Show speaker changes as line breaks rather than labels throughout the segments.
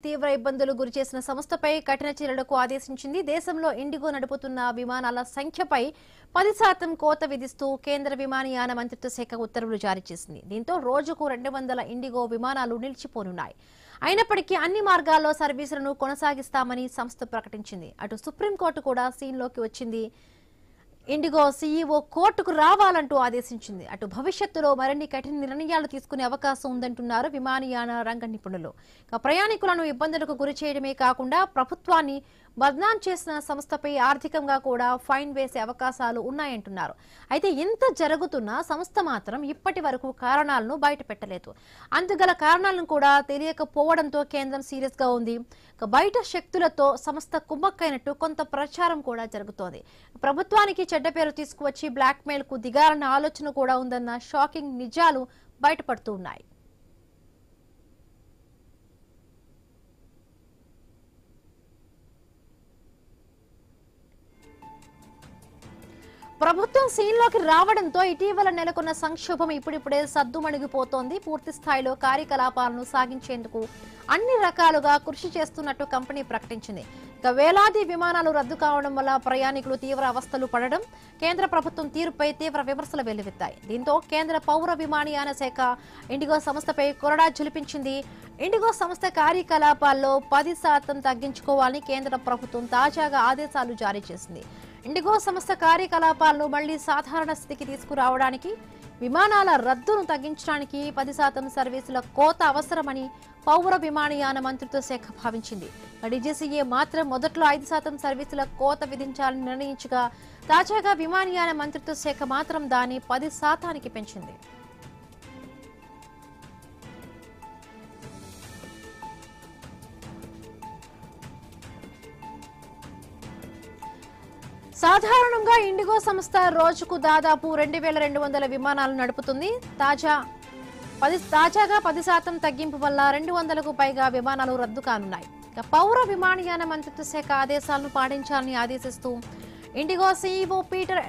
తీవ్ర ఇబ్బందులు గురిచేసిన సంస్థపై కఠిన చర్యలకు ఆదేశించింది. దేశంలో ఇండిగో నడుపుతున్న విమానాల సంఖ్యపై 10% కోత విధిస్తూ కేంద్ర విమానయాన మంత్రిత్వ శాఖ ఉత్తర్వులు జారీ చేసింది. దీంతో రోజుకు 200 ఇండిగో విమానాలు నిలిచిపోనున్నాయి. అయినప్పటికీ అన్ని మార్గాల్లో సర్వీసులను కొనసాగిస్తామని సంస్థ ప్రకటించింది. అటు సుప్రీంకోర్టు కూడా సీన్లోకి వచ్చింది. ఇండిగో సీఈఓ కోర్టుకు రావాలంటూ ఆదేశించింది. అటు భవిష్యత్తులో మరిన్ని కఠిన నిర్ణయాలు తీసుకునే అవకాశం ఉందంటున్నారు విమానయాన రంగ నిపుణులు. ప్రయాణికులను ఇబ్బందులకు గురి చేయడమే కాకుండా ప్రభుత్వాన్ని బద్నాం చేసిన సంస్థపై ఆర్థికంగా కూడా ఫైన్ వేసే అవకాశాలు ఉన్నాయంటున్నారు. అయితే ఇంత జరుగుతున్నా సంస్థ మాత్రం ఇప్పటి వరకు కారణాలను బయటపెట్టలేదు. అందుగల కారణాలను కూడా తెలియకపోవడంతో కేంద్రం సీరియస్ గా ఉంది. బయట శక్తులతో సంస్థ కుమ్మక్కైనట్టు కొంత ప్రచారం కూడా జరుగుతోంది. ప్రభుత్వానికి చెడ్డ పేరు తీసుకువచ్చి బ్లాక్ మెయిల్ కు దిగాలన్న ఆలోచన కూడా ఉందన్న షాకింగ్ నిజాలు బయటపడుతూ ఉన్నాయి. ప్రభుత్వం సీన్లోకి రావడంతో ఇటీవల నెలకొన్న సంక్షోభం ఇప్పుడిప్పుడే సద్దుమణిగిపోతోంది. పూర్తి స్థాయిలో కార్యకలాపాలను సాగించేందుకు అన్ని రకాలుగా కృషి చేస్తున్నట్టు కంపెనీ ప్రకటించింది. వేలాది విమానాలు రద్దు కావడం వల్ల ప్రయాణికులు తీవ్ర అవస్థలు పడడం, కేంద్ర ప్రభుత్వం తీరుపై తీవ్ర విమర్శలు వెల్లువెత్తాయి. దీంతో కేంద్ర పౌర విమానయాన శాఖ ఇండిగో సంస్థపై కొరడా జులిపించింది. ఇండిగో సంస్థ కార్యకలాపాల్లో 10% తగ్గించుకోవాలని కేంద్ర ప్రభుత్వం తాజాగా ఆదేశాలు జారీ చేసింది. ఇండిగో సంస్థ కార్యకలాపాలను మళ్లీ సాధారణ స్థితికి తీసుకురావడానికి, విమానాల రద్దును తగ్గించడానికి 10% సర్వీసుల కోత అవసరమని పౌర విమానయాన మంత్రిత్వ శాఖ భావించింది. డీజీసీఏ మాత్రం మొదట్లో 5% సర్వీసుల కోత విధించాలని నిర్ణయించగా, తాజాగా విమానయాన మంత్రిత్వ శాఖ మాత్రం దాన్ని 10%కి పెంచింది. సాధారణంగా ఇండిగో సంస్థ రోజుకు దాదాపు 2200 విమానాలు నడుపుతుంది. తాజాగా 10% తగ్గింపు వల్ల 200కు పైగా విమానాలు రద్దు కానున్నాయి. పౌర విమానయాన మంత్రిత్వ శాఖ ఆదేశాలను పాటించాలని ఆదేశిస్తూ ఇండిగో సీఈఓ పీటర్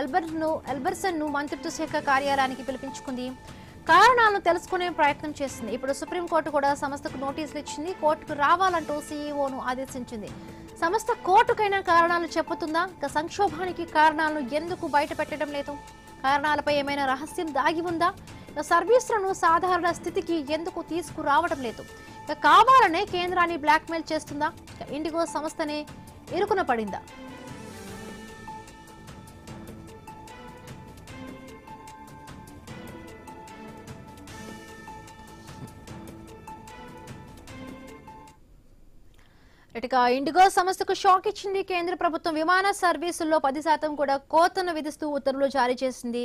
ఎల్బర్సన్ ను మంత్రిత్వ శాఖ కార్యాలయానికి పిలిపించుకుంది. కారణాలను తెలుసుకునే ప్రయత్నం చేసింది. ఇప్పుడు సుప్రీంకోర్టు కూడా సంస్థకు నోటీసులు ఇచ్చింది. కోర్టుకు రావాలంటూ సీఈఓను ఆదేశించింది. సంస్థ కోర్టుకైనా కారణాలు చెప్పుతుందా? సంక్షోభానికి కారణాలను ఎందుకు బయట పెట్టడం లేదు? కారణాలపై ఏమైనా రహస్యం దాగి ఉందా? సర్వీసులను సాధారణ స్థితికి ఎందుకు తీసుకురావడం లేదు? కావాలనే కేంద్రాన్ని బ్లాక్మెయిల్ చేస్తుందా? ఇండిగో సంస్థనే ఇరుకున పడిందా? ఇటుక ఇండిగో సంస్థకు షాక్ ఇచ్చింది కేంద్ర ప్రభుత్వం. విమాన సర్వీసుల్లో 10% కూడా కోతను విధిస్తూ ఉత్తర్వులు జారీ చేసింది.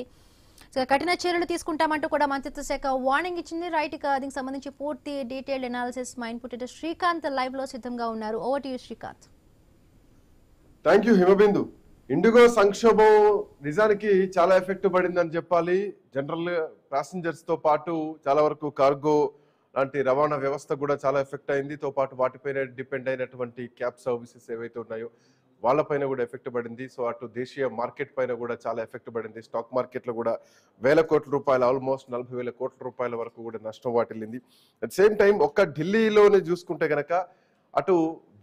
కఠిన చర్యలు తీసుకుంటామంటూ కూడా మంత్రిత్వ శాఖ వార్నింగ్ ఇచ్చింది. రైట్, దీనికి సంబంధించి పూర్తి డీటెయిల్డ్ అనాలిసిస్ మా ఇన్పుట్ శ్రీకాంత్ లైవ్ లో సిద్ధంగా ఉన్నారు. Over to you Srikanth.
Thank you Himabindu. IndiGo సంక్షోభం నిజానికి చాలా ఎఫెక్ట్ పడిందని చెప్పాలి. జనరల్ ప్యాసింజర్స్ తో పాటు చాలా వరకు కార్గో లాంటి రవాణా వ్యవస్థ కూడా చాలా ఎఫెక్ట్ అయింది. తో పాటు వాటిపైన డిపెండ్ అయినటువంటి క్యాబ్ సర్వీసెస్ ఏవైతే ఉన్నాయో వాళ్ళపైన కూడా ఎఫెక్ట్ పడింది. సో అటు దేశీయ మార్కెట్ పైన కూడా చాలా ఎఫెక్ట్ పడింది. స్టాక్ మార్కెట్ లో కూడా 1000 కోట్ల రూపాయలు, ఆల్మోస్ట్ 40,000 కోట్ల రూపాయల వరకు కూడా నష్టం వాటిల్లింది. అట్ సేమ్ టైం ఒక్క ఢిల్లీలోనే చూసుకుంటే గనక అటు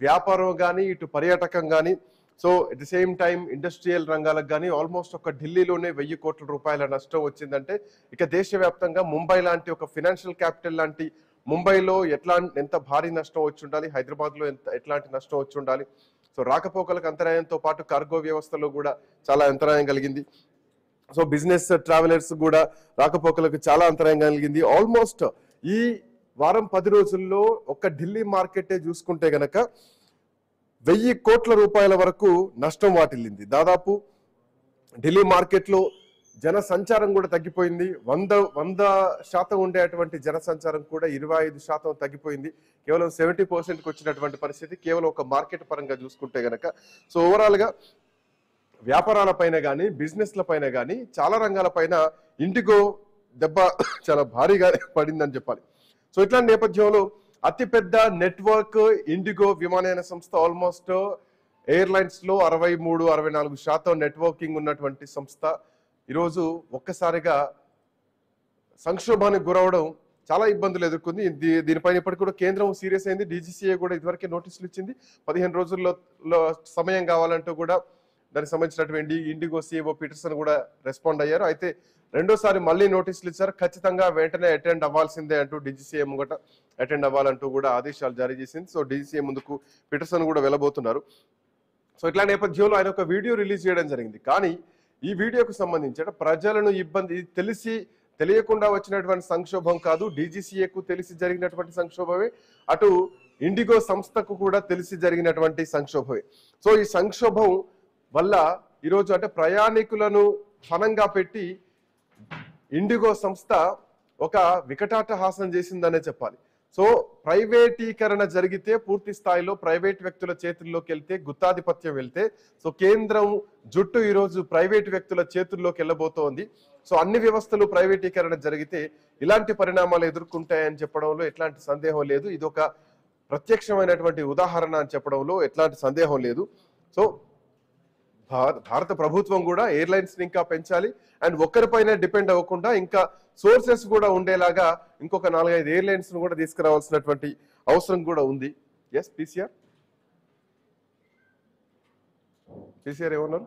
వ్యాపారం కానీ ఇటు పర్యాటకం కానీ, so at the same time industrial రంగాలకు కానీ ఆల్మోస్ట్ ఒక ఢిల్లీలోనే 1000 కోట్ల రూపాయల నష్టం వచ్చిందంటే, ఇక దేశవ్యాప్తంగా ముంబై లాంటి ఒక ఫినాన్షియల్ క్యాపిటల్ లాంటి ముంబైలో ఎంత భారీ నష్టం వచ్చి ఉండాలి, హైదరాబాద్ లో ఎట్లాంటి నష్టం వచ్చి ఉండాలి. సో రాకపోకలకు అంతరాయంతో పాటు కార్గో వ్యవస్థలో కూడా చాలా అంతరాయం కలిగింది. సో బిజినెస్ ట్రావెలర్స్ కూడా రాకపోకలకు చాలా అంతరాయం కలిగింది. ఆల్మోస్ట్ ఈ వారం 10 రోజుల్లో ఒక్క ఢిల్లీ మార్కెటే చూసుకుంటే గనక 1000 కోట్ల రూపాయల వరకు నష్టం వాటిల్లింది. దాదాపు ఢిల్లీ మార్కెట్లో జన సంచారం కూడా తగ్గిపోయింది. 100% ఉండేటువంటి జన సంచారం కూడా 25% తగ్గిపోయింది. కేవలం 70%కి వచ్చినటువంటి పరిస్థితి కేవలం ఒక మార్కెట్ పరంగా చూసుకుంటే గనక. సో ఓవరాల్ గా వ్యాపారాల పైన కానీ బిజినెస్ల పైన కానీ చాలా రంగాల పైన ఇండిగో దెబ్బ చాలా భారీగా పడిందని చెప్పాలి. సో ఇట్లాంటి నేపథ్యంలో అతిపెద్ద నెట్వర్క్ ఇండిగో విమానయాన సంస్థ, ఆల్మోస్ట్ ఎయిర్లైన్స్ లో 63-64% నెట్వర్కింగ్ ఉన్నటువంటి సంస్థ ఈరోజు ఒక్కసారిగా సంక్షోభానికి గురవడం చాలా ఇబ్బందులు ఎదుర్కొంది. దీనిపైన ఇప్పటికి కూడా కేంద్రం సీరియస్ అయింది. డీజీసీఏ కూడా ఇదివరకే నోటీసులు ఇచ్చింది. 15 రోజుల్లో సమయం కావాలంటూ కూడా దానికి సంబంధించినటువంటి ఇండిగో సిఇఓ పీటర్సన్ కూడా రెస్పాండ్ అయ్యారు. అయితే రెండోసారి మళ్ళీ నోటీసులు ఇచ్చారు. ఖచ్చితంగా వెంటనే అటెండ్ అవ్వాల్సిందే అంటూ డీజీసీఏ ముంగట అటెండ్ అవ్వాలంటూ కూడా ఆదేశాలు జారీ చేసింది. సో డీజీసీఏ ముందుకు పీటర్సన్ కూడా వెళ్ళబోతున్నారు. సో ఇట్లా నేపథ్యంలో ఆయన ఒక వీడియో రిలీజ్ చేయడం జరిగింది. కానీ ఈ వీడియోకు సంబంధించి ప్రజలను ఇబ్బంది తెలియకుండా వచ్చినటువంటి సంక్షోభం కాదు, డీజీసీఏకు తెలిసి జరిగినటువంటి సంక్షోభమే, అటు ఇండిగో సంస్థకు కూడా తెలిసి జరిగినటువంటి సంక్షోభమే. సో ఈ సంక్షోభం వల్ల ఈరోజు అంటే ప్రయాణికులను ఫలంగా పెట్టి ఇండిగో సంస్థ ఒక వికటాటహాసం చేసిందనే చెప్పాలి. సో ప్రైవేటీకరణ జరిగితే పూర్తి స్థాయిలో ప్రైవేట్ వ్యక్తుల చేతుల్లోకి వెళ్తే, గుత్తాధిపత్యం వెళ్తే, సో కేంద్రం జుట్టు ఈరోజు ప్రైవేట్ వ్యక్తుల చేతుల్లోకి వెళ్ళబోతోంది. సో అన్ని వ్యవస్థలు ప్రైవేటీకరణ జరిగితే ఇలాంటి పరిణామాలు ఎదుర్కొంటాయని చెప్పడంలో ఎట్లాంటి సందేహం లేదు. ఇది ఒక ప్రత్యక్షమైనటువంటి ఉదాహరణ అని చెప్పడంలో ఎట్లాంటి సందేహం లేదు. సో భారత ప్రభుత్వం కూడా ఎయిర్లైన్స్ ని ఇంకా పెంచాలి అండ్ ఒక్కరిపైన డిపెండ్ అవ్వకుండా ఇంకా సోర్సెస్ కూడా ఉండేలాగా ఇంకొక 4-5 ఎయిర్లైన్స్ ను కూడా తీసుకురావాల్సినటువంటి అవసరం కూడా ఉంది. ఎస్ పీసీఆర్ ఏమన్నారు?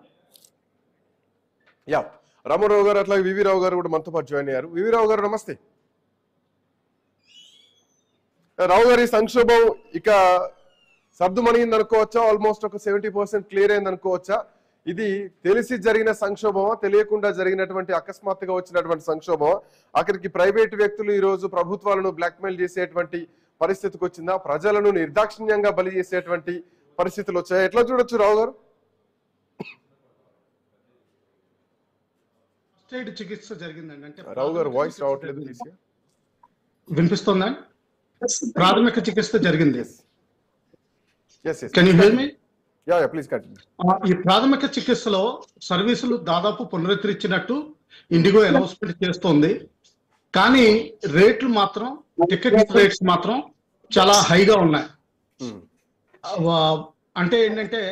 యా, రామారావు గారు అట్లాగే వివి రావు గారు కూడా మనతో పాటు జాయిన్ అయ్యారు. వివి రావు గారు నమస్తే. రావు గారి సంక్షోభం ఇక సర్దుమణింది అనుకోవచ్చా? ఆల్మోస్ట్ ఒక 70% క్లియర్ అయింది అనుకోవచ్చా? ఇది తెలిసి జరిగిన సంక్షోభమా, తెలియకుండా జరిగినటువంటి అకస్మాత్తుగా వచ్చినటువంటి సంక్షోభమా? ఆఖరికి ప్రైవేట్ వ్యక్తులు ఈ రోజు ప్రభుత్వాలను బ్లాక్మెయిల్ చేసేటువంటి పరిస్థితికి వచ్చిందా? ప్రజలను నిర్దాక్షిణ్యంగా బలి చేసేటువంటి పరిస్థితులు వచ్చాయా? ఎట్లా చూడొచ్చు రావు గారు?
చికిత్స జరిగిందండి. అంటే
రావు గారు వాయిస్ రావట్లేదు.
వినిపిస్తుందా? ప్రాథమిక చికిత్స జరిగింది.
కెన్ యు హియర్ మీ?
ఈ ప్రాథమిక చికిత్సలో సర్వీసులు దాదాపు పునరుద్ధరించినట్టు ఇండిగో అనౌన్స్మెంట్ చేస్తోంది. కానీ రేట్లు మాత్రం, టికెట్ రేట్స్ మాత్రం చాలా హైగా ఉన్నాయి. అంటే ఏంటంటే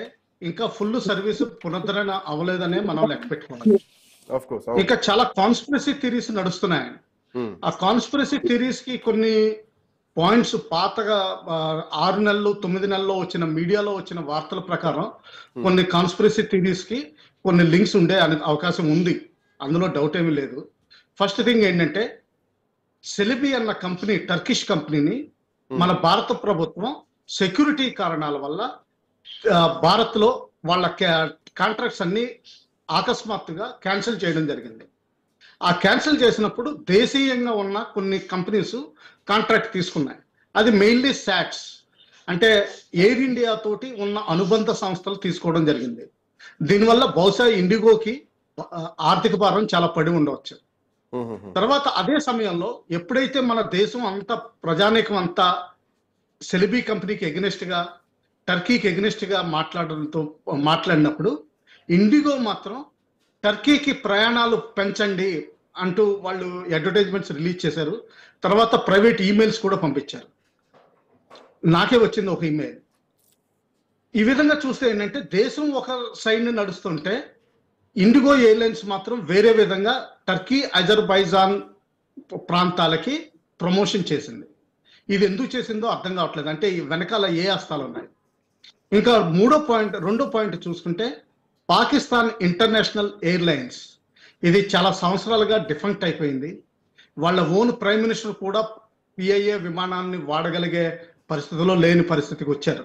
ఇంకా ఫుల్ సర్వీస్ పునరుద్ధరణ అవ్వలేదనే మనం లెక్క పెట్టుకోవాలి. ఇంకా చాలా కాన్స్పిరసీ థియరీస్ నడుస్తున్నాయి. ఆ కాన్స్పిరసీ థియరీస్ కి కొన్ని పాయింట్స్ పాతగా 6 నెలలు 9 నెలల్లో వచ్చిన మీడియాలో వచ్చిన వార్తల ప్రకారం కొన్ని కాన్స్పిరసీ థియరీస్ కి కొన్ని లింక్స్ ఉండే అవకాశం ఉంది, అందులో డౌట్ ఏమీ లేదు. ఫస్ట్ థింగ్ ఏంటంటే సెలిబీ అన్న కంపెనీ, టర్కిష్ కంపెనీని మన భారత ప్రభుత్వం సెక్యూరిటీ కారణాల వల్ల భారత్ లో వాళ్ళ కాంట్రాక్ట్స్ అన్ని అకస్మాత్తుగా క్యాన్సిల్ చేయడం జరిగింది. ఆ క్యాన్సిల్ చేసినప్పుడు దేశీయంగా ఉన్న కొన్ని కంపెనీస్ కాంట్రాక్ట్ తీసుకున్నాయి. అది మెయిన్లీ సాట్స్ అంటే ఎయిర్ ఇండియా తోటి ఉన్న అనుబంధ సంస్థలు తీసుకోవడం జరిగింది. దీనివల్ల బహుశా ఇండిగోకి ఆర్థిక భారం చాలా పడి ఉండవచ్చు. తర్వాత అదే సమయంలో ఎప్పుడైతే మన దేశం అంతా, ప్రజానీకం అంతా సెలిబీ కంపెనీకి ఎగ్నెస్ట్ గా, టర్కీకి ఎగ్నెస్ట్ గా మాట్లాడినప్పుడు ఇండిగో మాత్రం టర్కీకి ప్రయాణాలు పెంచండి అంటూ వాళ్ళు అడ్వర్టైజ్మెంట్స్ రిలీజ్ చేశారు. తర్వాత ప్రైవేట్ ఈమెయిల్స్ కూడా పంపించారు. నాకే వచ్చింది ఒక ఈమెయిల్. ఈ విధంగా చూస్తే ఏంటంటే దేశం ఒక సైడ్ నడుస్తుంటే ఇండిగో ఎయిర్లైన్స్ మాత్రం వేరే విధంగా టర్కీ, అజర్బైజాన్ ప్రాంతాలకి ప్రమోషన్ చేసింది. ఇది ఎందుకు చేసిందో అర్థం కావట్లేదు. అంటే ఈ వెనకాల ఏ హస్తాలు ఉన్నాయి? ఇంకా రెండో పాయింట్ చూసుకుంటే పాకిస్తాన్ ఇంటర్నేషనల్ ఎయిర్లైన్స్, ఇది చాలా సంవత్సరాలుగా డిఫంక్ట్ అయిపోయింది. వాళ్ళ ఓన్ ప్రైమ్ మినిస్టర్ కూడా పిఐఏ విమానాన్ని వాడగలిగే పరిస్థితిలో లేని పరిస్థితికి వచ్చారు.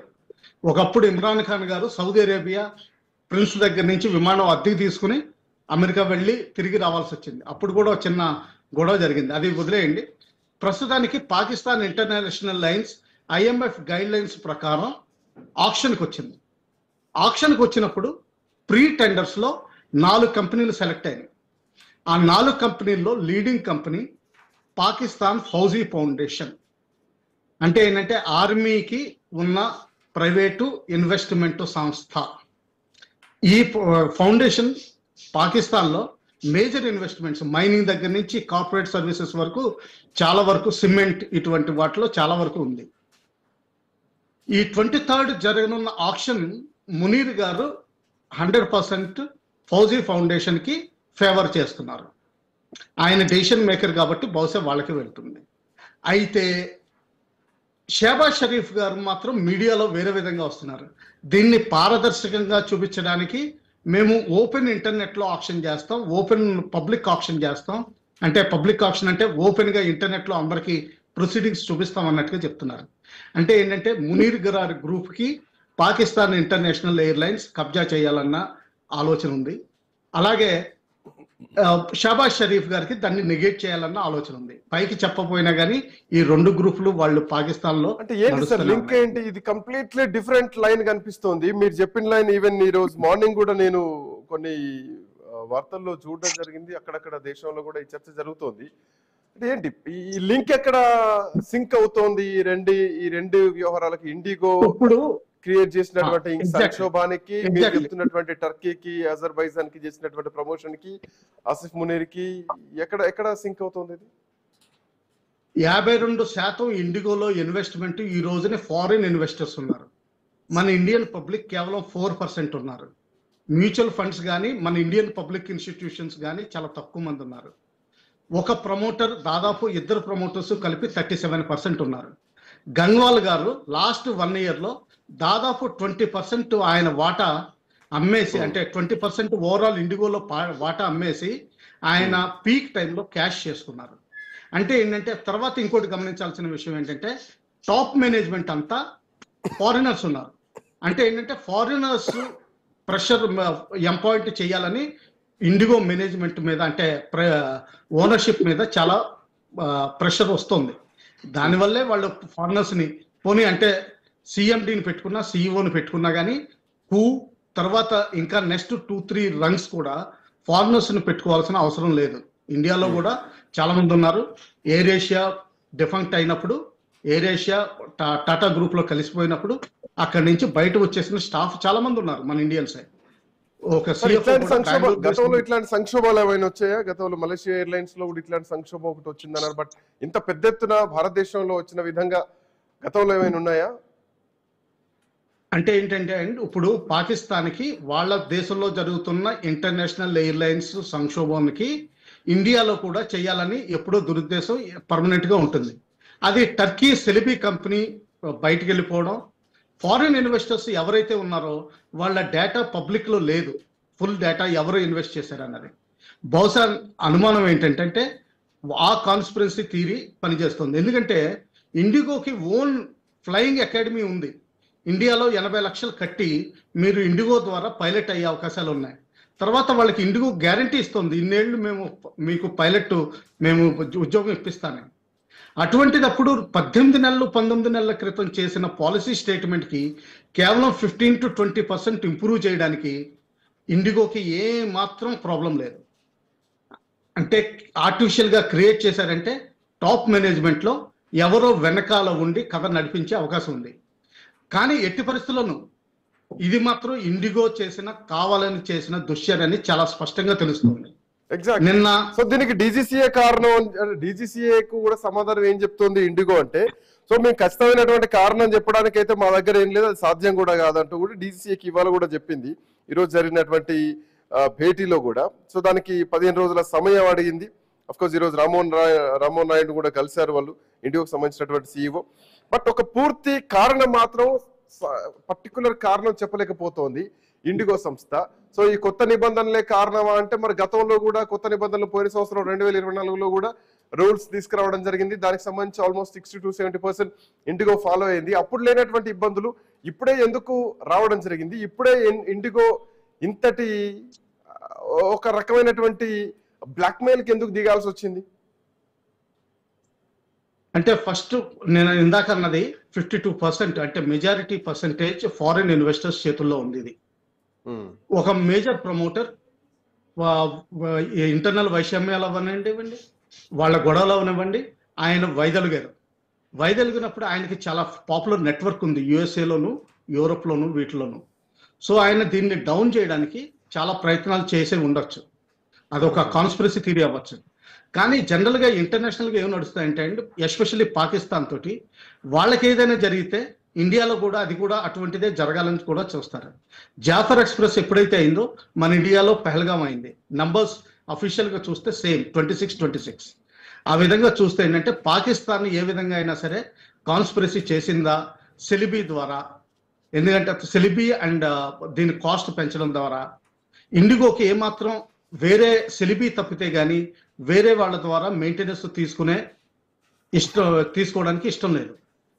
ఒకప్పుడు ఇమ్రాన్ ఖాన్ గారు సౌదీ అరేబియా ప్రిన్స్ దగ్గర నుంచి విమానం అద్దెకి తీసుకుని అమెరికా వెళ్ళి తిరిగి రావాల్సి వచ్చింది. అప్పుడు కూడా చిన్న గొడవ జరిగింది, అది వదిలేయండి. ప్రస్తుతానికి Pakistan international lines IMF guide lines ప్రకారం ఆక్షన్కి వచ్చింది. ఆక్షన్కి వచ్చినప్పుడు ప్రీ టెండర్స్ లో 4 కంపెనీలు సెలెక్ట్ అయినాయి. ఆ 4 కంపెనీల్లో leading company Pakistan fauji foundation. అంటే ఏంటంటే ఆర్మీకి ఉన్న ప్రైవేటు ఇన్వెస్ట్మెంట్ సంస్థ. ఈ ఫౌండేషన్ పాకిస్తాన్లో మేజర్ ఇన్వెస్ట్మెంట్స్, మైనింగ్ దగ్గర నుంచి కార్పొరేట్ సర్వీసెస్ వరకు, చాలా వరకు సిమెంట్, ఇటువంటి వాటిలో చాలా వరకు ఉంది. ఈ 23rd జరగనున్న ఆక్షన్ మునీర్ గారు 100% ఫౌజీ ఫౌండేషన్ కి ఫేవర్ చేస్తున్నారు. ఆయన డెసిషన్ మేకర్ కాబట్టి బహుశా వాళ్ళకి వెళ్తుంది. అయితే షహబాజ్ షరీఫ్ గారు మాత్రం మీడియాలో వేరే విధంగా వస్తున్నారు. దీన్ని పారదర్శకంగా చూపించడానికి మేము ఓపెన్ ఇంటర్నెట్లో ఆక్షన్ చేస్తాం, ఓపెన్ పబ్లిక్ ఆక్షన్ చేస్తాం. అంటే పబ్లిక్ ఆక్షన్ అంటే ఓపెన్గా ఇంటర్నెట్లో అందరికీ ప్రొసీడింగ్స్ చూపిస్తాం అన్నట్టుగా చెప్తున్నారు. అంటే ఏంటంటే మునీర్ గారి గ్రూప్కి పాకిస్తాన్ ఇంటర్నేషనల్ ఎయిర్లైన్స్ కబ్జా చేయాలన్న ఆలోచన ఉంది. అలాగే షహబాజ్ షరీఫ్ గారికి దాన్ని నెగేట్ చేయాలన్న ఆలోచన ఉంది. పైకి చెప్పపోయినా కానీ ఈ రెండు గ్రూపులు వాళ్ళు పాకిస్తాన్ లో
అంటే ఏంటి సార్ లింక్ ఏంటి? ఇది కంప్లీట్లీ డిఫరెంట్ లైన్ కనిపిస్తోంది. మీరు చెప్పిన లైన్ ఈవెన్ ఈ రోజు మార్నింగ్ కూడా నేను కొన్ని వార్తల్లో చూడడం జరిగింది. అక్కడక్కడ దేశంలో కూడా ఈ చర్చ జరుగుతోంది. అంటే ఏంటి ఈ లింక్ ఎక్కడ సింక్ అవుతోంది? ఈ రెండు వ్యవహారాలకి ఇండిగో
ఇప్పుడు
క్రియేట్ చేసినటువంటి సంక్షోభానికి, మీరు చెప్తున్నటువంటి టర్కీకి, అజర్బైజాన్ కి చేసినటువంటి ప్రమోషన్ కి, ఆసిఫ్ మునీర్ కి ఎక్కడ సింక్ అవుతుంది?
52% ఇండిగోలో ఇన్వెస్ట్మెంట్ ఈ రోజున ఫారిన్ ఇన్వెస్టర్స్ ఉన్నారు. మన ఇండియన్ పబ్లిక్ కేవలం 4% ఉన్నారు. మ్యూచువల్ ఫండ్స్ కానీ మన ఇండియన్ పబ్లిక్ ఇన్స్టిట్యూషన్స్ కానీ చాలా తక్కువ మంది ఉన్నారు. ఒక ప్రమోటర్ దాదాపు ఇద్దరు ప్రమోటర్స్ కలిపి 37% ఉన్నారు. గంగ్వాల్ గారు లాస్ట్ 1 year లో దాదాపు 20% ఆయన వాటా అమ్మేసి, అంటే 20% ఓవరాల్ ఇండిగోలో వాటా అమ్మేసి ఆయన పీక్ టైంలో క్యాష్ చేసుకున్నారు. అంటే ఏంటంటే తర్వాత ఇంకోటి గమనించాల్సిన విషయం ఏంటంటే టాప్ మేనేజ్మెంట్ అంతా ఫారినర్స్ ఉన్నారు. అంటే ఏంటంటే ఫారినర్స్ ప్రెషర్ ఎంపాయింట్ చేయాలని ఇండిగో మేనేజ్మెంట్ మీద, అంటే ఓనర్షిప్ మీద చాలా ప్రెషర్ వస్తుంది. దానివల్లే వాళ్ళు ఫారినర్స్ని పోనీ అంటే సిఎండిని పెట్టుకున్నా, సిఇఓని పెట్టుకున్నా కానీ తర్వాత ఇంకా నెక్స్ట్ 2-3 రంగ్స్ కూడా ఫారినర్స్ని పెట్టుకోవాల్సిన అవసరం లేదు. ఇండియాలో కూడా చాలా మంది ఉన్నారు. ఎయిర్ ఏషియా డిఫంక్ట్ అయినప్పుడు, ఎయిర్ ఏషియా టాటా గ్రూప్ లో కలిసిపోయినప్పుడు అక్కడి నుంచి బయట వచ్చేసిన స్టాఫ్ చాలా మంది ఉన్నారు మన ఇండియన్స్.
గతంలో ఇట్లాంటి సంక్షోభాలు ఏమైనా వచ్చాయా? గతంలో మలేషియా ఎయిర్లైన్స్ లో కూడా ఇట్లాంటి సంక్షోభం ఒకటి వచ్చిందన్నారు. బట్ ఇంత పెద్ద ఎత్తున భారతదేశంలో వచ్చిన విధంగా గతంలో ఏమైనా ఉన్నాయా?
అంటే ఏంటంటే ఇప్పుడు పాకిస్తాన్కి వాళ్ళ దేశంలో జరుగుతున్న ఇంటర్నేషనల్ ఎయిర్లైన్స్ సంక్షోభానికి ఇండియాలో కూడా చేయాలని ఎప్పుడో దురుద్దేశం పర్మనెంట్ గా ఉంటుంది. అది టర్కీ సెలిబీ కంపెనీ బయటికి వెళ్ళిపోవడం, ఫారిన్ ఇన్వెస్టర్స్ ఎవరైతే ఉన్నారో వాళ్ళ డేటా పబ్లిక్ లో లేదు, ఫుల్ డేటా ఎవరు ఇన్వెస్ట్ చేశారన్నది. బహుశా అనుమానం ఏంటంటే ఆ కాన్స్పిరసీ థియరీ పనిచేస్తుంది. ఎందుకంటే ఇండిగోకి ఓన్ ఫ్లయింగ్ అకాడమీ ఉంది. ఇండియాలో 80 లక్షలు కట్టి మీరు ఇండిగో ద్వారా పైలట్ అయ్యే అవకాశాలు ఉన్నాయి. తర్వాత వాళ్ళకి ఇండిగో గ్యారంటీ ఇస్తుంది, ఇన్నేళ్లు మేము మీకు పైలట్ మేము ఉద్యోగం ఇప్పిస్తానని. అటువంటిదప్పుడు 18 నెలలు 19 నెలల క్రితం చేసిన పాలసీ స్టేట్మెంట్కి కేవలం 15-20% ఇంప్రూవ్ చేయడానికి ఇండిగోకి ఏ మాత్రం ప్రాబ్లం లేదు. అంటే ఆర్టిఫిషియల్గా క్రియేట్ చేశారంటే టాప్ మేనేజ్మెంట్లో ఎవరో వెనకాల ఉండి కథ నడిపించే అవకాశం ఉంది. కానీ ఎట్టి పరిస్థితుల్లోనూ ఇది మాత్రం ఇండిగో కావాలని చేసిన దుశ్చర్యని చాలా స్పష్టంగా తెలుస్తుంది.
నిన్న సో దీనికి డీజీసీఏ కారణం, డీజీసీఏకు కూడా సమాధానం ఏం చెప్తుంది ఇండిగో అంటే, సో మేము ఖచ్చితమైనటువంటి కారణం చెప్పడానికి అయితే మా దగ్గర ఏం లేదు, అది సాధ్యం కూడా కాదంటూ కూడా డీజీసీఏకి ఇవాళ కూడా చెప్పింది ఈరోజు జరిగినటువంటి భేటీలో కూడా. సో దానికి 15 రోజుల సమయం అడిగింది. అఫ్కోర్స్ ఈరోజు రామ్మోహన్ నాయుడు కూడా కలిశారు వాళ్ళు, ఇండిగోకి సంబంధించినటువంటి సీఈఓ. బట్ ఒక పూర్తి కారణం మాత్రం, పర్టికులర్ కారణం చెప్పలేకపోతోంది ఇండిగో సంస్థ. సో ఈ కొత్త నిబంధనలే కారణమా అంటే, మరి గతంలో కూడా కొత్త నిబంధనలు పోయిన సంవత్సరం 2024లో కూడా రూల్స్ తీసుకురావడం జరిగింది. దానికి సంబంధించి ఆల్మోస్ట్ 60-70% ఇండిగో ఫాలో అయింది. అప్పుడు లేనటువంటి ఇబ్బందులు ఇప్పుడే ఎందుకు రావడం జరిగింది? ఇప్పుడే ఇండిగో ఇంతటి ఒక రకమైనటువంటి బ్లాక్మెయిల్కి ఎందుకు దిగాల్సి వచ్చింది?
అంటే ఫస్ట్ నేను ఇందాక అన్నది 52%, అంటే మెజారిటీ పర్సెంటేజ్ ఫారిన్ ఇన్వెస్టర్స్ చేతుల్లో ఉంది. ఇది ఒక మేజర్ ప్రమోటర్ ఇంటర్నల్ వైషమ్యాలు అవనివ్వండి, వాళ్ళ గొడవలు అవనివ్వండి, ఆయన వైదొలిగినప్పుడు ఆయనకి చాలా పాపులర్ నెట్వర్క్ ఉంది యుఎస్ఏలోను, యూరోప్లోను, వీటిలోను. సో ఆయన దీన్ని డౌన్ చేయడానికి చాలా ప్రయత్నాలు చేసే ఉండొచ్చు, అదొక కాన్స్పిరసీ థియరీ అవ్వచ్చు. కానీ జనరల్గా ఇంటర్నేషనల్గా ఏం నడుస్తాయంటే అండి, ఎస్పెషల్లీ పాకిస్తాన్ తోటి వాళ్ళకి ఏదైనా జరిగితే ఇండియాలో కూడా అది కూడా అటువంటిదే జరగాలని కూడా చూస్తారు. జాఫర్ ఎక్స్ప్రెస్ ఎప్పుడైతే అయిందో మన ఇండియాలో పహల్గాం అయింది. నంబర్స్ అఫీషియల్గా చూస్తే సేమ్ 26. ఆ విధంగా చూస్తే ఏంటంటే పాకిస్తాన్ ఏ విధంగా అయినా సరే కాన్స్పిరసీ చేసిందా సెలిబీ ద్వారా, ఎందుకంటే సెలిబీ అండ్ దీని కాస్ట్ పెంచడం ద్వారా ఇండిగోకి ఏమాత్రం వేరే సెలిబీ తప్పితే గానీ వేరే వాళ్ళ ద్వారా మెయింటెనెన్స్ తీసుకోవడానికి ఇష్టం లేదు.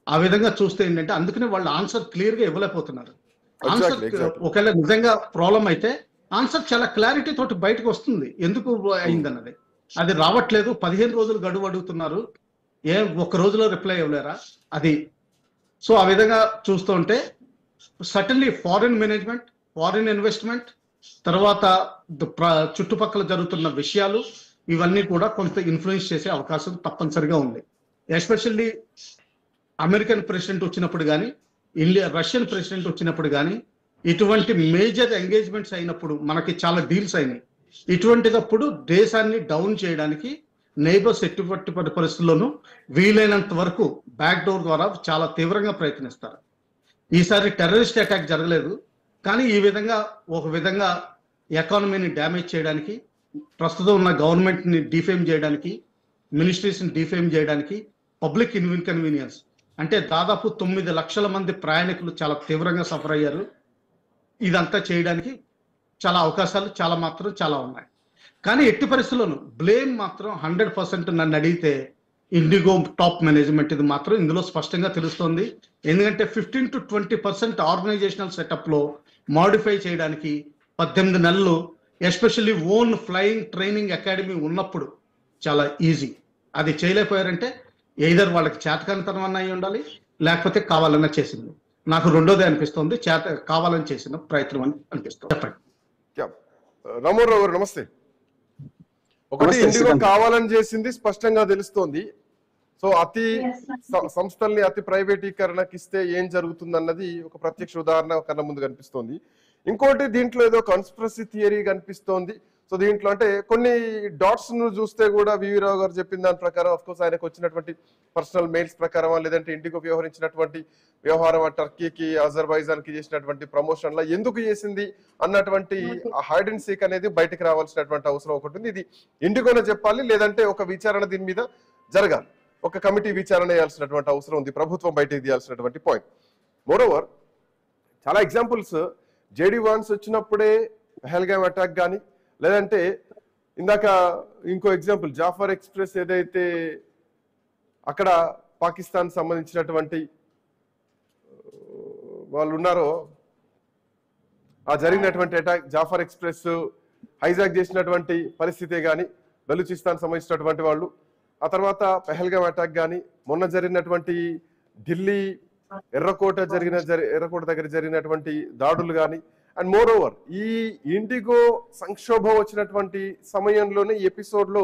ఆ విధంగా చూస్తే ఏంటంటే అందుకనే వాళ్ళు ఆన్సర్ క్లియర్ గా ఇవ్వలేకపోతున్నారు. ఆన్సర్ ఒకవేళ నిజంగా ప్రాబ్లం అయితే ఆన్సర్ చాలా క్లారిటీ తోటి బయటకు వస్తుంది ఎందుకు అయిందన్నది. అది రావట్లేదు. 15 రోజులు గడువు అడుగుతున్నారు, ఒక్క రోజులో రిప్లై ఇవ్వలేరా అది. సో ఆ విధంగా చూస్తూ ఉంటే suddenly foreign management, foreign investment, తర్వాత చుట్టుపక్కల జరుగుతున్న విషయాలు ఇవన్నీ కూడా కొంత ఇన్ఫ్లుయెన్స్ చేసే అవకాశం తప్పనిసరిగా ఉంది. ఎస్పెషల్లీ అమెరికన్ ప్రెసిడెంట్ వచ్చినప్పుడు కానీ రష్యన్ ప్రెసిడెంట్ వచ్చినప్పుడు కానీ ఇటువంటి మేజర్ ఎంగేజ్మెంట్స్ అయినప్పుడు మనకి చాలా డీల్స్ అయినాయి. ఇటువంటిదప్పుడు దేశాన్ని డౌన్ చేయడానికి నైబర్స్ ఎటువంటి పరిస్థితుల్లోనూ వీలైనంత వరకు బ్యాక్ డోర్ ద్వారా చాలా తీవ్రంగా ప్రయత్నిస్తారు. ఈసారి టెర్రరిస్ట్ అటాక్ జరగలేదు, కానీ ఈ విధంగా ఒక విధంగా ఎకానమీని డ్యామేజ్ చేయడానికి, ప్రస్తుతం ఉన్న గవర్నమెంట్ ని డిఫేమ్ చేయడానికి, మినిస్ట్రీస్ ని డిఫేమ్ చేయడానికి, పబ్లిక్ ఇన్కన్వీనియన్స్ అంటే దాదాపు 9 లక్షల మంది ప్రయాణికులు చాలా తీవ్రంగా సఫర్ అయ్యారు. ఇదంతా చేయడానికి చాలా అవకాశాలు చాలా ఉన్నాయి. కానీ ఎట్టి పరిస్థితుల్లోనూ బ్లేమ్ మాత్రం 100% నన్ను అడిగితే ఇండిగో టాప్ మేనేజ్మెంట్ ఇది మాత్రం ఇందులో స్పష్టంగా తెలుస్తోంది. ఎందుకంటే 15 to 20% ఆర్గనైజేషనల్ సెటప్ లో మాడిఫై చేయడానికి 18 నెలలు, especially own flying training academy ఉన్నప్పుడు చాలా ఈజీ. అది చేయలేకపోయారంటే ఎయిదర్ వాళ్ళకి చేతకానితనం అన్న అయి ఉండాలి, లేకపోతే కావాలన్నా చేసింది. నాకు రెండోదే అనిపిస్తుంది, కావాలని చేసిన ప్రయత్నం అని అనిపిస్తుంది. చెప్పండి
రామారావు గారు. నమస్తే. ఒకటి ఇండిగో కావాలని చేసింది స్పష్టంగా తెలుస్తోంది. సో సంస్థల్ని అతి ప్రైవేటీకరణకి ఇస్తే ఏం జరుగుతుంది అన్నది ఒక ప్రత్యక్ష ఉదాహరణ కన్నా ముందు కనిపిస్తోంది. ఇంకోటి దీంట్లో ఏదో కాన్స్పిరసీ థియరీ కనిపిస్తోంది. సో దీంట్లో అంటే కొన్ని డాట్స్ ను చూస్తే కూడా వివి రావు గారు చెప్పిన దాని ప్రకారం ఆఫ్ కోర్స్ ఆయనకు వచ్చినటువంటి పర్సనల్ మెయిల్స్ ప్రకారం, లేదంటే ఇండిగో వ్యవహరించినటువంటి వ్యవహారం టర్కీకి అజర్బైజాన్ కి చేసినటువంటి ప్రమోషన్ లా ఎందుకు చేసింది అన్నటువంటి హైడ్ అండ్ సీక్ అనేది బయటకు రావాల్సినటువంటి అవసరం ఒకటి ఉంది. ఇది ఇండిగోనే చెప్పాలి, లేదంటే ఒక విచారణ దీని మీద జరగాలి, ఒక కమిటీ విచారణ చేయాల్సినటువంటి అవసరం ఉంది, ప్రభుత్వం బయటకు తీయాల్సినటువంటి పాయింట్. మోరోవర్ చాలా ఎగ్జాంపుల్స్ జేడీ వాన్స్ వచ్చినప్పుడే పహల్గామ్ అటాక్ కానీ, లేదంటే ఇందాక ఇంకో ఎగ్జాంపుల్ జాఫర్ ఎక్స్ప్రెస్ ఏదైతే అక్కడ పాకిస్తాన్ సంబంధించినటువంటి వాళ్ళు ఉన్నారో ఆ జరిగినటువంటి అటాక్, జాఫర్ ఎక్స్ప్రెస్ హైజాక్ చేసినటువంటి పరిస్థితే కానీ, బలూచిస్తాన్ సంబంధించినటువంటి వాళ్ళు, ఆ తర్వాత పహల్గామ్ అటాక్ కానీ, మొన్న జరిగినటువంటి ఢిల్లీ ఎర్రకోట దగ్గర జరిగినటువంటి దాడులు కానీ, అండ్ మోర్ ఓవర్ ఈ ఇండిగో సంక్షోభం వచ్చినటువంటి సమయంలోనే ఎపిసోడ్ లో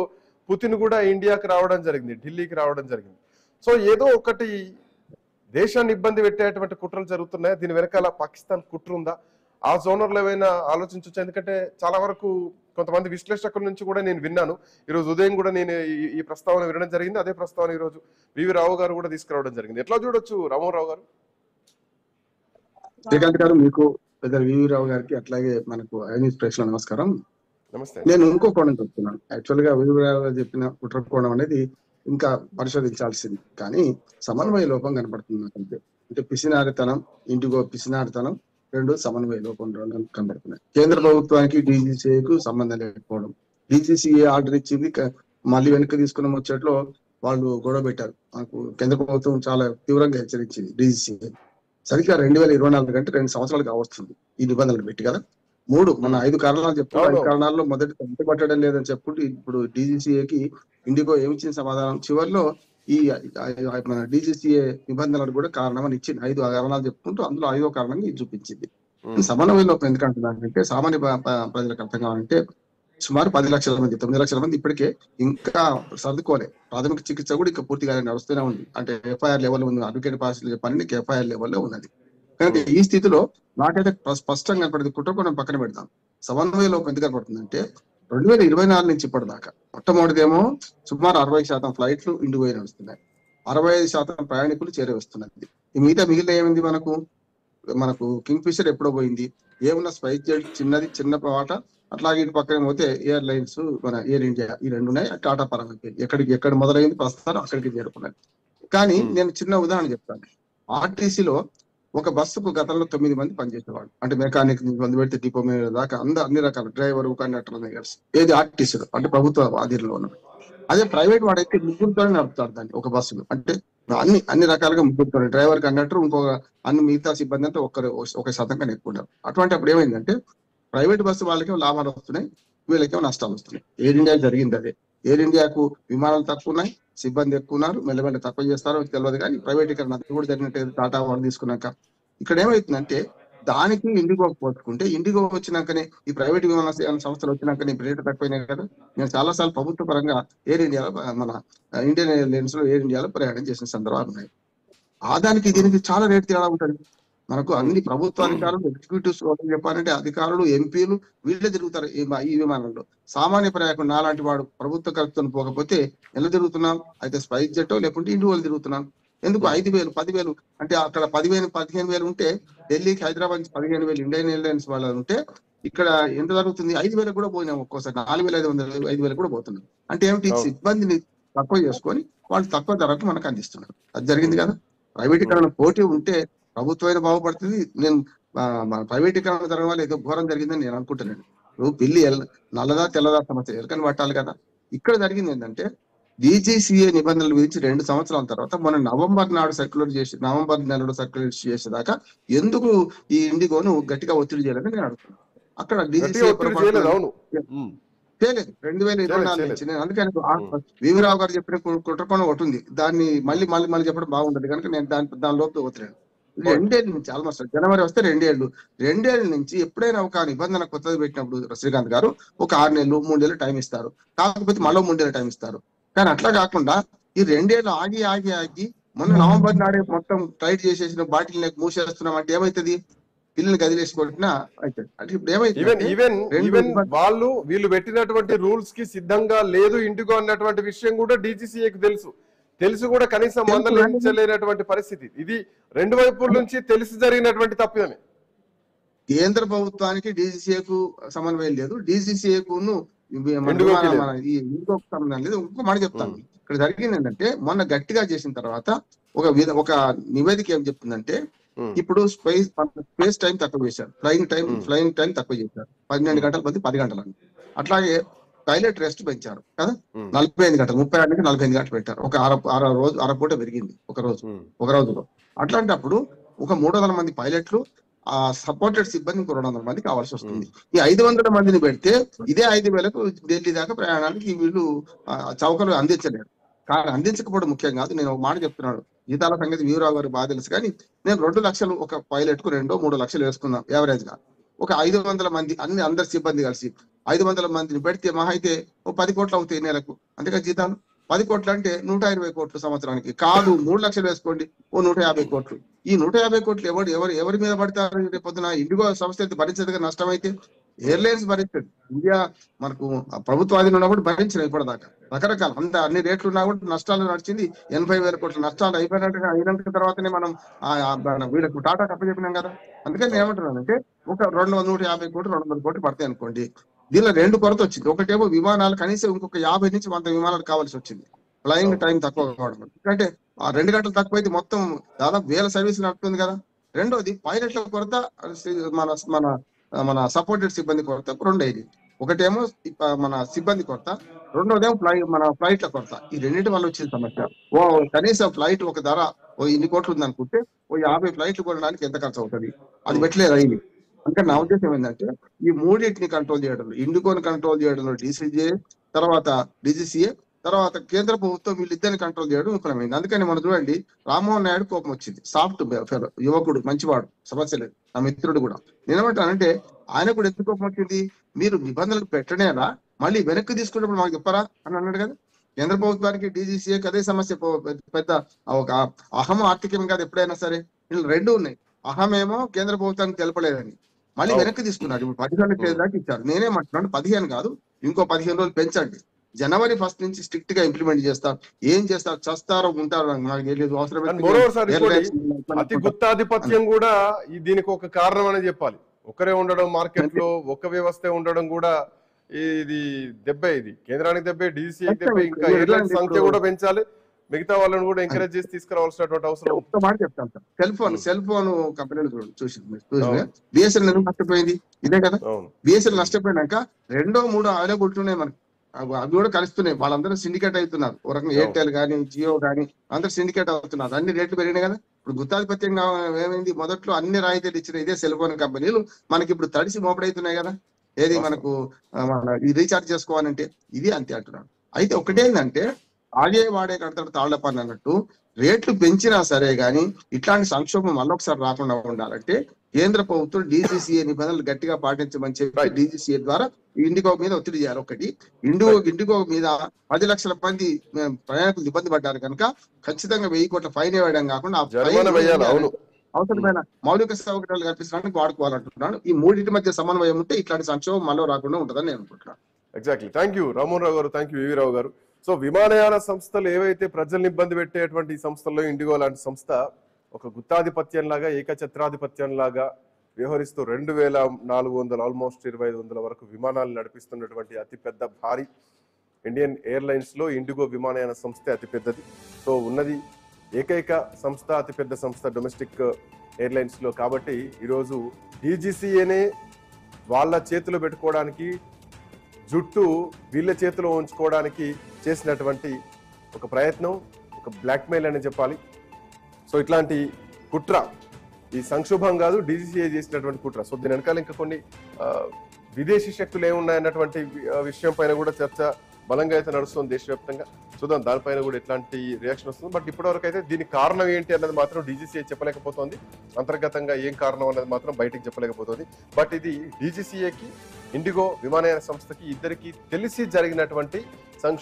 పుతిన్ కూడా ఇండియాకి రావడం జరిగింది, ఢిల్లీకి రావడం జరిగింది. సో ఏదో ఒకటి దేశాన్ని ఇబ్బంది పెట్టేటువంటి కుట్రలు జరుగుతున్నాయి. దీని వెనకాల పాకిస్తాన్ కుట్ర ఉందా? ఆ జోనర్లో ఏమైనా ఆలోచించవచ్చు. ఎందుకంటే చాలా వరకు కొంతమంది విశ్లేషకుల నుంచి కూడా నేను విన్నాను. ఈరోజు ఉదయం కూడా నేను ఈ ప్రస్తావన వినడం జరిగింది. అదే ప్రస్తావన ఈరోజు వివి రావు గారు కూడా తీసుకురావడం జరిగింది. ఎట్లా చూడొచ్చు రామారావు గారు?
శ్రీకాంత్ గారు, మీకు పెద్దలు వివి రావు గారికి, అట్లాగే మనకు ఐన్యూస్ ప్రెస్ లో నమస్కారం.
నమస్తే.
నేను ఇంకో కోణం చెప్తున్నాను. యాక్చువల్ గా వివి రావు గారు చెప్పిన కుట్ర కోణం అనేది ఇంకా పరిశోధించాల్సింది, కానీ సమన్వయ లోపం కనపడుతుంది నాకంటే. అంటే పిసినారితనం, ఇండిగో పిసినారితనం రెండు సమన్వయ లోపం కనబడుతున్నాయి. కేంద్ర ప్రభుత్వానికి డీజీసీఏకు సంబంధం లేకపోవడం, డీజీసీఏ ఆర్డర్ ఇచ్చింది మళ్ళీ వెనక్కి తీసుకున్న ముచ్చట్లో వాళ్ళు గొడవ పెట్టారు. మనకు కేంద్ర ప్రభుత్వం చాలా తీవ్రంగా హెచ్చరించింది డీజీసీఏ. సరిగ్గా 2024 కంటే 2 సంవత్సరాలు కావస్తుంది ఈ నిబంధనలు పెట్టి కదా. 3 మన 5 కారణాలు చెప్తారు. 5 కారణాల్లో మొదటి పట్టడం లేదని చెప్పుకుంటూ ఇప్పుడు డీజీసీఏకి ఇండిగో ఏమిచ్చిన సమాధానం చివరిలో ఈ మన డీజీసీఏ నిబంధనలు కూడా కారణం అని ఇచ్చింది. 5 కారణాలు చెప్పుకుంటూ అందులో 5వ కారణంగా ఇది చూపించింది. సమన్వయ లోపం ఎందుకంటున్నారంటే సామాన్య ప్రజలకు అర్థం కావాలంటే సుమారు 10 లక్షల మంది, 9 లక్షల మంది ఇప్పటికే ఇంకా సర్దుకోలే. ప్రాథమిక చికిత్స కూడా ఇంకా పూర్తిగా నడుస్తూనే ఉంది. అంటే ఎఫ్ఐఆర్ లెవెల్ ఉంది, అడ్వకేట్ పాలసీ పని ఎఫ్ఐఆర్ లెవెల్లో ఉన్నది. కానీ ఈ స్థితిలో నాకైతే స్పష్టంగా కనపడింది. కుట్రకోణం పక్కన పెడతాం, సమన్వయ లోపం ఎందుకు కనపడుతుందంటే 2024 నుంచి ఇప్పటిదాకా మొట్టమొదటిదేమో సుమారు 60% ఫ్లైట్లు ఇండిగో నడుస్తున్నాయి, 65% ప్రయాణికులు చేరవేస్తున్నది. ఈ మిగతా మిగిలిన ఏమైంది మనకు మనకు కింగ్ ఫిషర్ ఎప్పుడో పోయింది, ఏమున్నా స్పైస్ జెట్ చిన్న పాట. అట్లాగే ఇటు పక్కన పోతే ఎయిర్లైన్స్ మన ఎయిర్ ఇండియా, ఈ రెండు ఉన్నాయి. టాటా పరంగా ఎక్కడ మొదలైంది ప్రస్తుతం అక్కడికి చేరుకున్నాయి. కానీ నేను చిన్న ఉదాహరణ చెప్తాను. ఆర్టీసీలో ఒక బస్సుకు గతంలో 9 మంది పనిచేసేవాడు. అంటే మెకానిక్ మంది పెడితే డిపో మీద దాకా అన్ని రకాల డ్రైవర్, కండక్టర్ కలిసి. ఏది ఆర్టీసీలో అంటే ప్రభుత్వ ఆధీనంలో ఉన్న. అదే ప్రైవేట్ వాడైతే ముగ్గురుతోనే నడుపుతారు దాన్ని ఒక బస్సును. అంటే అన్ని రకాలుగా ముగ్గురుతో, డ్రైవర్, కండక్టర్, అన్ని మిగతా సిబ్బంది అంతా ఒక శాతంగా ఎక్కుంటారు. అటువంటి అప్పుడు ఏమైందంటే ప్రైవేట్ బస్సు వాళ్ళకి లాభాలు వస్తున్నాయి, వీళ్ళకేమో నష్టాలు వస్తున్నాయి. ఎయిర్ ఇండియా జరిగింది అదే. ఎయిర్ ఇండియాకు విమానాలు తక్కువ ఉన్నాయి, సిబ్బంది ఎక్కువ ఉన్నారు, మెల్లమెల్ల తక్కువ చేస్తారో తెలియదు. కానీ ప్రైవేటీకరణ అది కూడా జరిగినట్టు టాటా వాళ్ళు తీసుకున్నాక ఇక్కడ ఏమవుతుందంటే దానికి ఇండిగో పోల్చుకుంటే, ఇండిగో వచ్చినాకనే ఈ ప్రైవేట్ విమాన సంస్థలు వచ్చినాకనే రేటు తక్కువైనాయి కదా. నేను చాలా సార్లు ప్రభుత్వ పరంగా ఎయిర్ ఇండియాలో, మన ఇండియన్ ఎయిర్లైన్స్ లో ఎయిర్ ఇండియాలో ప్రయాణం చేసిన సందర్భాలు ఉన్నాయి. దానికి దీనికి చాలా రేటు తేడా ఉంటుంది. మనకు అన్ని ప్రభుత్వ అధికారులు, ఎగ్జిక్యూటివ్స్ చెప్పాలంటే అధికారులు, ఎంపీలు వీళ్ళే తిరుగుతారు ఈ విమానంలో. సామాన్య ప్రయాణికుడు నాలాంటి వాడు ప్రభుత్వ ఖర్చుతో పోకపోతే ఎలా తిరుగుతున్నాం? అయితే స్పైస్ జెట్ లేకుంటే ఇండివిజువల్ తిరుగుతున్నాం. ఎందుకు 5,000, 10,000 అంటే అక్కడ 15,000 ఉంటే ఢిల్లీకి, హైదరాబాద్ నుంచి 15,000 ఇండియన్ ఎయిర్లైన్స్ వాళ్ళు ఉంటే ఇక్కడ ఎంత జరుగుతుంది? 5,000 కూడా పోయినాం. ఒక్కోసారి 4,500, 5,000 కూడా పోతున్నాం. అంటే ఏమిటి? సిబ్బందిని తక్కువ చేసుకొని వాళ్ళు తక్కువ ధరకు మనకు అందిస్తున్నారు. అది జరిగింది కదా. ప్రైవేటీకరణ పోటీ ఉంటే ప్రభుత్వమైన బాగుపడుతుంది. నేను ప్రైవేటీకరణ జరగాలి ఏదో ఘోరం జరిగిందని నేను అనుకుంటున్నాను. నువ్వు పిల్లి నల్లదా తెల్లదా సమస్య ఎలకని పట్టాలి కదా. ఇక్కడ జరిగింది ఏంటంటే DGCA నిబంధనలు విధించి 2 సంవత్సరాల తర్వాత మొన్న నవంబర్ నెలలో సర్క్యులర్ చేసేదాకా ఎందుకు ఈ ఇండిగోను గట్టిగా ఒత్తిడి చేయాలని నేను అడుగుతున్నాను. అక్కడ DGCA చేయలేదు 2024 నుంచి. నేను అందుకని వీవీరావు గారు చెప్పిన కుట్రకోణం ఒకటి ఉంది, దాన్ని మళ్ళీ చెప్పడం బాగుంటది కనుక నేను దాని లోపు వదిలేను. 2 ఏళ్ళ నుంచి ఆల్మోస్ట్ జనవరి వస్తే 2 ఏళ్ళ నుంచి ఎప్పుడైనా ఒక నిబంధన కొత్తది పెట్టినప్పుడు శ్రీకాంత్ గారు ఒక 6 నెలలు 3 నెలలు టైం ఇస్తారు, కాకపోతే మళ్ళీ 3 నెలలు టైం ఇస్తారు. కానీ అట్లా కాకుండా ఈ 2 ఏళ్ళు ఆగి మొన్న నవంబర్ నాడే మొత్తం టైట్ చేసేసిన బాటిల్ మూసేస్తున్నాం అంటే ఏమైతుంది? పిల్లల్ని గదిలేసి కొట్టినా అవుతుంది. అంటే ఇప్పుడు ఏమైతుంది?
వీళ్ళు పెట్టినటువంటి రూల్స్ కి సిద్ధంగా లేదు ఇండిగో అన్నటువంటి విషయం కూడా DGCAకి తెలుసు కూడా కనీసం మందలించలేనటువంటి పరిస్థితి. ఇది 2 వైపుల నుంచి తెలిసి జరిగినటువంటి తప్పిదమే.
కేంద్ర ప్రభుత్వానికి DGCAకు సమన్వయం లేదు, DGCAకు ఇంకొక సంబంధం లేదు. ఇంకో మాట చెప్తాను. ఇక్కడ జరిగింది ఏంటంటే మొన్న గట్టిగా చేసిన తర్వాత ఒక నివేదిక ఏం చెప్తుందంటే ఇప్పుడు స్పేస్ టైం తక్కువ చేశారు, ఫ్లయింగ్ టైం తక్కువ చేశారు. 12 గంటల బదులు 10 గంటలు. అట్లాగే పైలట్ రెస్ట్ పెంచారు కదా, 45 గంటలు, 36 నుంచి 45 గంటలు పెట్టారు. ఒక అర పూట పెరిగింది ఒక రోజులో. అట్లాంటప్పుడు ఒక 300 మంది పైలట్లు, సపోర్టెడ్ సిబ్బంది ఇంకో 200 మంది కావాల్సి వస్తుంది. ఈ 500 మందిని పెడితే ఇదే 5,000కు ఢిల్లీ దాకా ప్రయాణానికి వీళ్ళు చౌకలు అందించలేరు. కానీ అందించకపోవడం ముఖ్యం కాదు. నేను ఒక మాట చెప్తున్నాను, జీతాల సంగతి వీవరావు గారు బాగా తెలుసు. కానీ నేను 2 లక్షలు ఒక పైలట్ కు 2-3 లక్షలు వేసుకున్నాం యావరేజ్ గా. ఒక 500 మంది అందరి సిబ్బంది కలిసి 500 మందిని పెడితే మహా అయితే 10 కోట్లు అవుతాయి నెలకు. అంతేగా జీతాలు 10 కోట్లు అంటే 120 కోట్లు సంవత్సరానికి. కాదు 3 లక్షలు వేసుకోండి, 150 కోట్లు. ఈ 150 కోట్లు ఎవరి మీద పడతారు? రేపు పొద్దున ఇండిగో సంస్థ అయితే భరించదుగా. నష్టం అయితే ఎయిర్లైన్స్ భరించదు. ఇండియా మనకు ప్రభుత్వాధీనం ఉన్నప్పుడు భరించిన ఇప్పటిదాకా రకరకాల అన్ని రేట్లు ఉన్నా కూడా నష్టాలు నడిచింది. 80,000 కోట్ల నష్టాలు అయిన తర్వాతనే మనం వీళ్ళకు టాటా అప్పచెప్పినాం కదా. అందుకని నేను ఏమంటున్నానంటే ఒక 150 కోట్లు 200 కోట్లు పడతాయి అనుకోండి. దీనిలో 2 కొరత వచ్చింది. ఒకటేమో విమానాలు కనీసం ఇంకొక 50 నుంచి 100 విమానాలు కావాల్సి వచ్చింది, ఫ్లయింగ్ టైం తక్కువ కావడం. ఎందుకంటే 2 గంటలు తక్కువైతే మొత్తం దాదాపు 1000 సర్వీసులు నడుపుతుంది కదా. రెండోది పైలట్ల కొరత, మన సపోర్టెడ్ సిబ్బంది కొరత 2 అయింది. ఒకటేమో మన సిబ్బంది కొరత, రెండోదేమో మన ఫ్లైట్ల కొరత. ఈ 2 వల్ల వచ్చిన సమస్య. కనీసం ఫ్లైట్ ఒక ధర ఇన్ని కోట్లు ఉంది అనుకుంటే 50 ఫ్లైట్లు కొనడానికి ఎంత ఖర్చు అవుతుంది? అది పెట్టలేదు అయింది. అందుకని నా ఉద్దేశం ఏంటంటే ఈ 3 కంట్రోల్ చేయడంలో, ఇండిగోని కంట్రోల్ చేయడంలో DCCA, తర్వాత DGCA, తర్వాత కేంద్ర ప్రభుత్వం వీళ్ళిద్దరిని కంట్రోల్ చేయడం విఫలమైంది. అందుకని మనం చూడండి, రామ్మోహన్ నాయుడు కోపం వచ్చింది. సాఫ్ట్ యువకుడు, మంచివాడు, సమస్య లేదు, నా మిత్రుడు కూడా. నేనేమంటానంటే ఆయన కూడా ఎందుకు కోపం వచ్చింది? మీరు నిబంధనలు పెట్టనేలా మళ్ళీ వెనక్కి తీసుకున్నప్పుడు మాకు చెప్పరా అని అన్నాడు కదా. కేంద్ర ప్రభుత్వానికి DGCAకి అదే సమస్య. పెద్ద ఒక అహం ఆర్థికం కాదు ఎప్పుడైనా సరే. వీళ్ళు 2 ఉన్నాయి. అహమేమో కేంద్ర ప్రభుత్వానికి తెలపలేదని మళ్ళీ వెనక్కి తీసుకున్నాడు. ఇప్పుడు 10 గంటల దాకా ఇచ్చారు. నేనేమంటున్నాను 15 కాదు, ఇంకో 15 రోజులు పెంచండి. జనవరి 1 నుంచి స్ట్రిక్ట్ గా ఇంప్లిమెంట్ చేస్తారు. ఏం చేస్తారు, చస్తారో ఉంటారో నాకు తెలియదు.
అతి గుత్తాధిపత్యం కూడా దీనికి ఒక కారణం అని చెప్పాలి. ఒకరే ఉండడం, మార్కెట్ లో ఒక వ్యవస్థ ఉండడం కూడా ఇది దెబ్బే. ఇది కేంద్రానికి దెబ్బే, డీసీఐకి దెబ్బే. ఇంకా ఎయిర్లైన్స్ సంఖ్య కూడా పెంచాలి, మిగతా వాళ్ళని కూడా ఎంకరేజ్ చేసి తీసుకురావాల్సినటువంటి అవసరం.
ఒక్క మాట చెప్తాను సార్, సెల్ ఫోన్ కంపెనీలు చూసి బిఎస్ఎన్ఎల్ నష్టపోయింది ఇదే కదా. బిఎస్ఎన్ఎల్ నష్టపోయినాక 2, 3 అవైలబిలిటీ ఉన్నాయి మనకి, అవి కూడా కలుస్తున్నాయి. వాళ్ళందరూ సిండికేట్ అవుతున్నారు. ఒక రకంగా ఎయిర్టెల్ కానీ జియో కానీ అందరూ సిండికేట్ అవుతున్నారు. అన్ని రేట్లు పెరిగినాయి కదా. ఇప్పుడు గుత్తాధిపత్యంగా ఏమైంది, మొదట్లో అన్ని రాయితీలు ఇచ్చిన ఇదే సెల్ ఫోన్ కంపెనీలు మనకి ఇప్పుడు తడిసి మోపడవుతున్నాయి కదా. ఏది మనకు ఈ రీఛార్జ్ చేసుకోవాలంటే ఇది అంతే అంటున్నాడు. అయితే ఒకటేంటంటే ఆగే వాడే కడతాడు తాళ్ల పని అన్నట్టు రేట్లు పెంచినా సరే గానీ ఇట్లాంటి సంక్షోభం మళ్ళొకసారి రాకుండా ఉండాలంటే కేంద్ర ప్రభుత్వం DGCA నిబంధనలు గట్టిగా పాటించమని చెప్పి DGCA ద్వారా ఇండిగో మీద ఒత్తిడి చేయాలి. ఒకటి, ఇండిగో మీద 10 లక్షల మంది ప్రయాణికులు ఇబ్బంది పడ్డారు కనుక ఖచ్చితంగా 1000 కోట్ల ఫైన్ వేయడం కాకుండా అవసరమైన మౌలిక సౌకర్యాలు కల్పించడానికి వాడుకోవాలంటున్నాను. ఈ మూడింటి మధ్య సమన్వయం ఉంటే ఇట్లాంటి సంక్షోభం మళ్ళీ రాకుండా ఉంటుందని నేను అనుకుంటున్నాను.
Exactly. Thank you Rammohan Rao గారు, థ్యాంక్ యూ వివి రావు గారు. సో విమానయాన సంస్థలు ఏవైతే ప్రజల్ని ఇబ్బంది పెట్టేటువంటి ఈ సంస్థల్లో ఇండిగో లాంటి సంస్థ ఒక గుత్తాధిపత్యం లాగా, ఏకఛత్రాధిపత్యం లాగా వ్యవహరిస్తూ 2400 ఆల్మోస్ట్ 2500 వరకు విమానాలు నడిపిస్తున్నటువంటి అతిపెద్ద భారీ ఇండియన్ ఎయిర్లైన్స్ లో ఇండిగో విమానయాన సంస్థ అతిపెద్దది. సో ఉన్నది ఏకైక సంస్థ, అతిపెద్ద సంస్థ డొమెస్టిక్ ఎయిర్లైన్స్ లో. కాబట్టి ఈరోజు DGCAనే వాళ్ళ చేతిలో పెట్టుకోవడానికి, జుట్టు వీళ్ళ చేతిలో ఉంచుకోవడానికి చేసినటువంటి ఒక ప్రయత్నం, ఒక బ్లాక్మెయిల్ అని చెప్పాలి. సో ఇట్లాంటి కుట్ర, ఈ సంక్షోభం కాదు, DGCA చేసినటువంటి కుట్ర. సో దీని వెనకాల ఇంకా కొన్ని విదేశీ శక్తులు ఏమున్నాయన్నటువంటి విషయం పైన కూడా చర్చ బలంగా అయితే నడుస్తుంది దేశవ్యాప్తంగా. చూద్దాం దానిపైన కూడా ఎట్లాంటి రియాక్షన్ వస్తుంది. బట్ ఇప్పటివరకు అయితే దీనికి కారణం ఏంటి అన్నది మాత్రం DGCA చెప్పలేకపోతుంది. అంతర్గతంగా ఏం కారణం అన్నది మాత్రం బయటకు చెప్పలేకపోతుంది. బట్ ఇది DGCAకి, ఇండిగో విమానయాన సంస్థకి ఇద్దరికి తెలిసి జరిగినటువంటి సంక్షోభం.